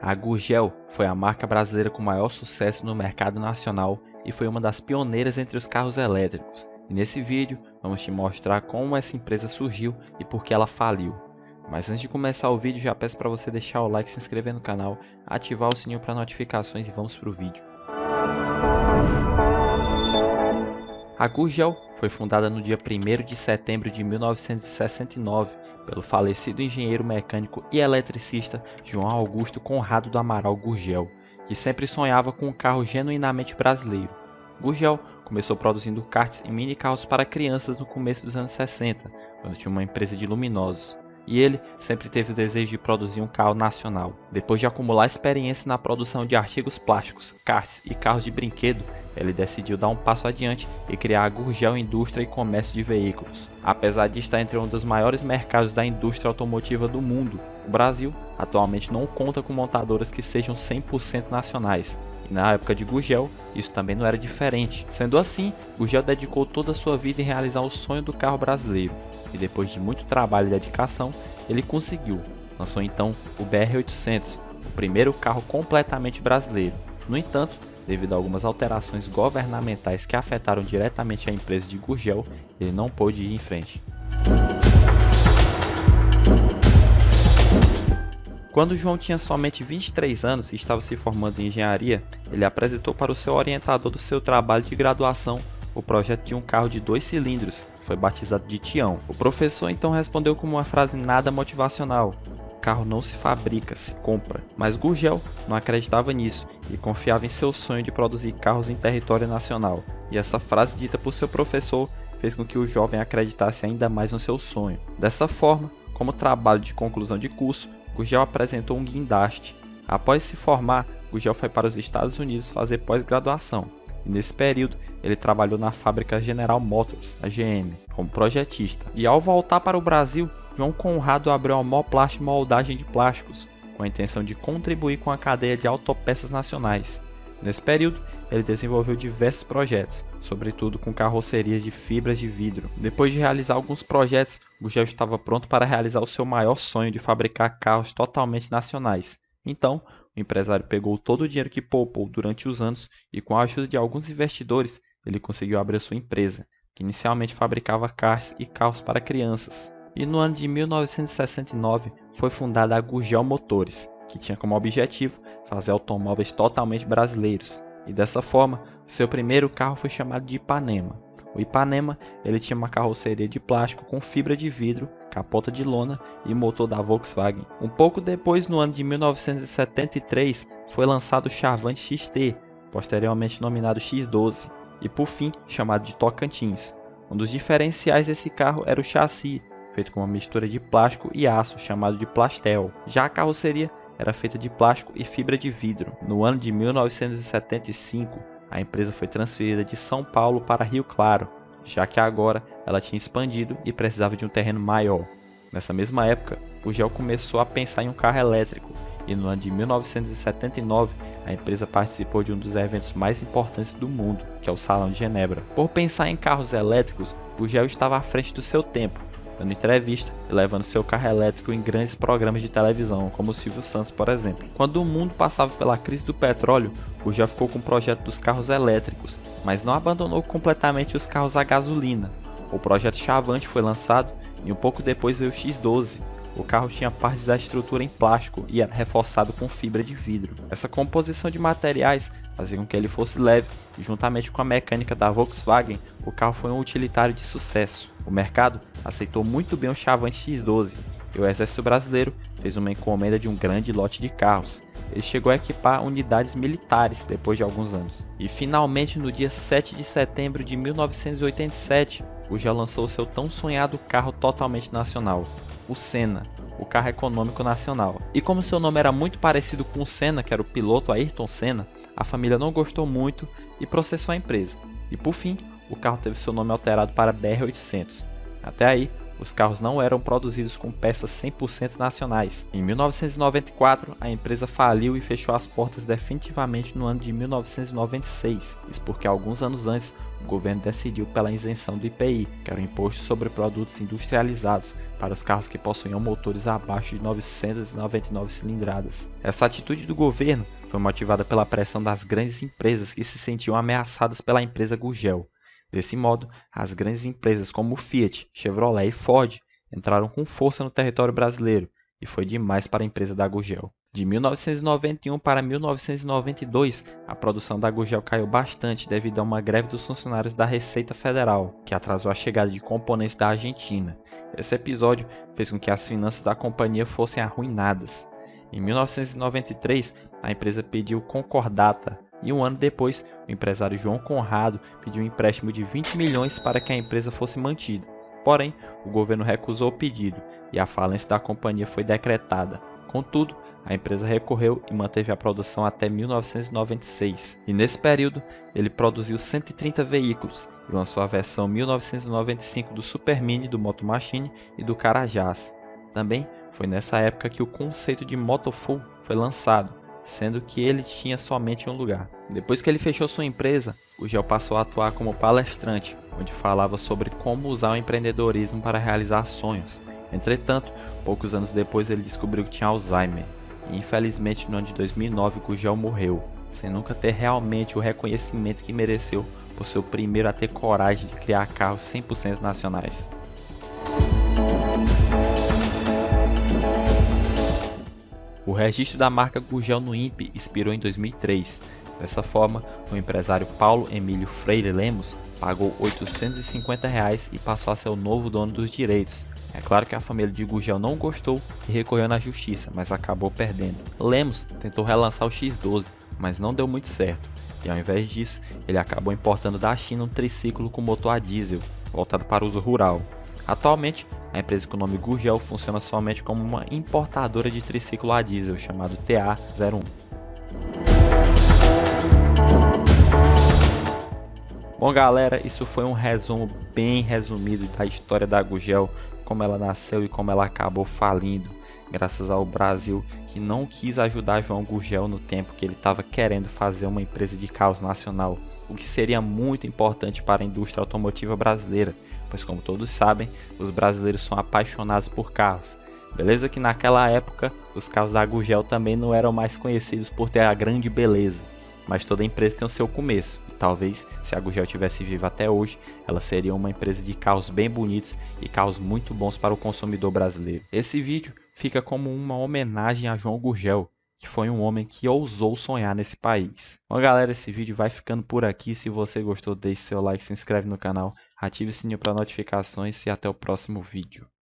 A Gurgel foi a marca brasileira com maior sucesso no mercado nacional e foi uma das pioneiras entre os carros elétricos. E nesse vídeo vamos te mostrar como essa empresa surgiu e por que ela faliu. Mas antes de começar o vídeo, já peço para você deixar o like, se inscrever no canal, ativar o sininho para notificações e vamos para o vídeo. A Gurgel foi fundada no dia 1º de setembro de 1969 pelo falecido engenheiro mecânico e eletricista João Augusto Conrado do Amaral Gurgel, que sempre sonhava com um carro genuinamente brasileiro. Gurgel começou produzindo karts e mini carros para crianças no começo dos anos 60, quando tinha uma empresa de luminosos. E ele sempre teve o desejo de produzir um carro nacional. Depois de acumular experiência na produção de artigos plásticos, karts e carros de brinquedo, ele decidiu dar um passo adiante e criar a Gurgel Indústria e Comércio de Veículos. Apesar de estar entre um dos maiores mercados da indústria automotiva do mundo, o Brasil atualmente não conta com montadoras que sejam 100% nacionais. E na época de Gurgel, isso também não era diferente. Sendo assim, Gurgel dedicou toda a sua vida em realizar o sonho do carro brasileiro. E depois de muito trabalho e dedicação, ele conseguiu. Lançou então o BR-800, o primeiro carro completamente brasileiro. No entanto, devido a algumas alterações governamentais que afetaram diretamente a empresa de Gurgel, ele não pôde ir em frente. Quando João tinha somente 23 anos e estava se formando em engenharia, ele apresentou para o seu orientador do seu trabalho de graduação o projeto de um carro de 2 cilindros, que foi batizado de Tião. O professor então respondeu com uma frase nada motivacional: "Carro não se fabrica, se compra." Mas Gurgel não acreditava nisso e confiava em seu sonho de produzir carros em território nacional. E essa frase dita por seu professor fez com que o jovem acreditasse ainda mais no seu sonho. Dessa forma, como trabalho de conclusão de curso, Gurgel apresentou um guindaste. Após se formar, Gurgel foi para os Estados Unidos fazer pós-graduação. E nesse período, ele trabalhou na fábrica General Motors, a GM, como projetista. E ao voltar para o Brasil, João Conrado abriu a Homoplast Moldagem de Plásticos, com a intenção de contribuir com a cadeia de autopeças nacionais. Nesse período, ele desenvolveu diversos projetos, sobretudo com carrocerias de fibras de vidro. Depois de realizar alguns projetos, Gurgel estava pronto para realizar o seu maior sonho de fabricar carros totalmente nacionais. Então, o empresário pegou todo o dinheiro que poupou durante os anos e, com a ajuda de alguns investidores, ele conseguiu abrir a sua empresa, que inicialmente fabricava karts e carros para crianças. E no ano de 1969 foi fundada a Gurgel Motores, que tinha como objetivo fazer automóveis totalmente brasileiros. E dessa forma, seu primeiro carro foi chamado de Ipanema. O Ipanema ele tinha uma carroceria de plástico com fibra de vidro, capota de lona e motor da Volkswagen. Um pouco depois, no ano de 1973, foi lançado o Chavante XT, posteriormente nominado X12, e por fim chamado de Tocantins. Um dos diferenciais desse carro era o chassi, feito com uma mistura de plástico e aço chamado de Plastel. Já a carroceria era feita de plástico e fibra de vidro. No ano de 1975, a empresa foi transferida de São Paulo para Rio Claro, já que agora ela tinha expandido e precisava de um terreno maior. Nessa mesma época, Gurgel começou a pensar em um carro elétrico e no ano de 1979 a empresa participou de um dos eventos mais importantes do mundo, que é o Salão de Genebra. Por pensar em carros elétricos, Gurgel estava à frente do seu tempo, dando entrevista e levando seu carro elétrico em grandes programas de televisão, como o Silvio Santos, por exemplo. Quando o mundo passava pela crise do petróleo, Gurgel ficou com o projeto dos carros elétricos, mas não abandonou completamente os carros a gasolina. O projeto Chavante foi lançado e um pouco depois veio o X12. O carro tinha partes da estrutura em plástico e era reforçado com fibra de vidro. Essa composição de materiais fazia com que ele fosse leve e, juntamente com a mecânica da Volkswagen, o carro foi um utilitário de sucesso. O mercado aceitou muito bem o Chavante X12 e o Exército Brasileiro fez uma encomenda de um grande lote de carros. Ele chegou a equipar unidades militares depois de alguns anos. E finalmente, no dia 7 de setembro de 1987, Gurgel lançou seu tão sonhado carro totalmente nacional, o Senna, o carro econômico nacional. E como seu nome era muito parecido com o Senna, que era o piloto Ayrton Senna, a família não gostou muito e processou a empresa. E por fim, o carro teve seu nome alterado para BR-800. Até aí, os carros não eram produzidos com peças 100% nacionais. Em 1994, a empresa faliu e fechou as portas definitivamente no ano de 1996. Isso porque alguns anos antes, o governo decidiu pela isenção do IPI, que era o Imposto sobre Produtos Industrializados, para os carros que possuíam motores abaixo de 999 cilindradas. Essa atitude do governo foi motivada pela pressão das grandes empresas que se sentiam ameaçadas pela empresa Gurgel. Desse modo, as grandes empresas como Fiat, Chevrolet e Ford entraram com força no território brasileiro, e foi demais para a empresa da Gurgel. De 1991 para 1992, a produção da Gurgel caiu bastante devido a uma greve dos funcionários da Receita Federal, que atrasou a chegada de componentes da Argentina. Esse episódio fez com que as finanças da companhia fossem arruinadas. Em 1993, a empresa pediu concordata e um ano depois, o empresário João Conrado pediu um empréstimo de 20 milhões para que a empresa fosse mantida. Porém, o governo recusou o pedido e a falência da companhia foi decretada. Contudo, a empresa recorreu e manteve a produção até 1996. E nesse período, ele produziu 130 veículos e lançou a versão 1995 do Super Mini, do Moto Machine e do Carajás. Também foi nessa época que o conceito de Moto Full foi lançado, sendo que ele tinha somente um lugar. Depois que ele fechou sua empresa, o Gurgel passou a atuar como palestrante, onde falava sobre como usar o empreendedorismo para realizar sonhos. Entretanto, poucos anos depois ele descobriu que tinha Alzheimer, e infelizmente no ano de 2009 o Gurgel morreu, sem nunca ter realmente o reconhecimento que mereceu por ser o primeiro a ter coragem de criar carros 100% nacionais. O registro da marca Gurgel no INPE expirou em 2003. Dessa forma, o empresário Paulo Emílio Freire Lemos pagou R$ 850 e passou a ser o novo dono dos direitos. É claro que a família de Gurgel não gostou e recorreu na justiça, mas acabou perdendo. Lemos tentou relançar o X12, mas não deu muito certo, e ao invés disso, ele acabou importando da China um triciclo com motor a diesel, voltado para uso rural. Atualmente, a empresa com o nome Gurgel funciona somente como uma importadora de triciclo a diesel, chamado TA01. Bom galera, isso foi um resumo bem resumido da história da Gurgel, como ela nasceu e como ela acabou falindo, graças ao Brasil que não quis ajudar João Gurgel no tempo que ele estava querendo fazer uma empresa de carros nacional, o que seria muito importante para a indústria automotiva brasileira, pois como todos sabem, os brasileiros são apaixonados por carros. Beleza que naquela época os carros da Gurgel também não eram mais conhecidos por ter a grande beleza, mas toda empresa tem o seu começo, e talvez se a Gurgel tivesse viva até hoje, ela seria uma empresa de carros bem bonitos e carros muito bons para o consumidor brasileiro. Esse vídeo fica como uma homenagem a João Gurgel, que foi um homem que ousou sonhar nesse país. Bom galera, esse vídeo vai ficando por aqui. Se você gostou, deixe seu like, se inscreve no canal, ative o sininho para notificações e até o próximo vídeo.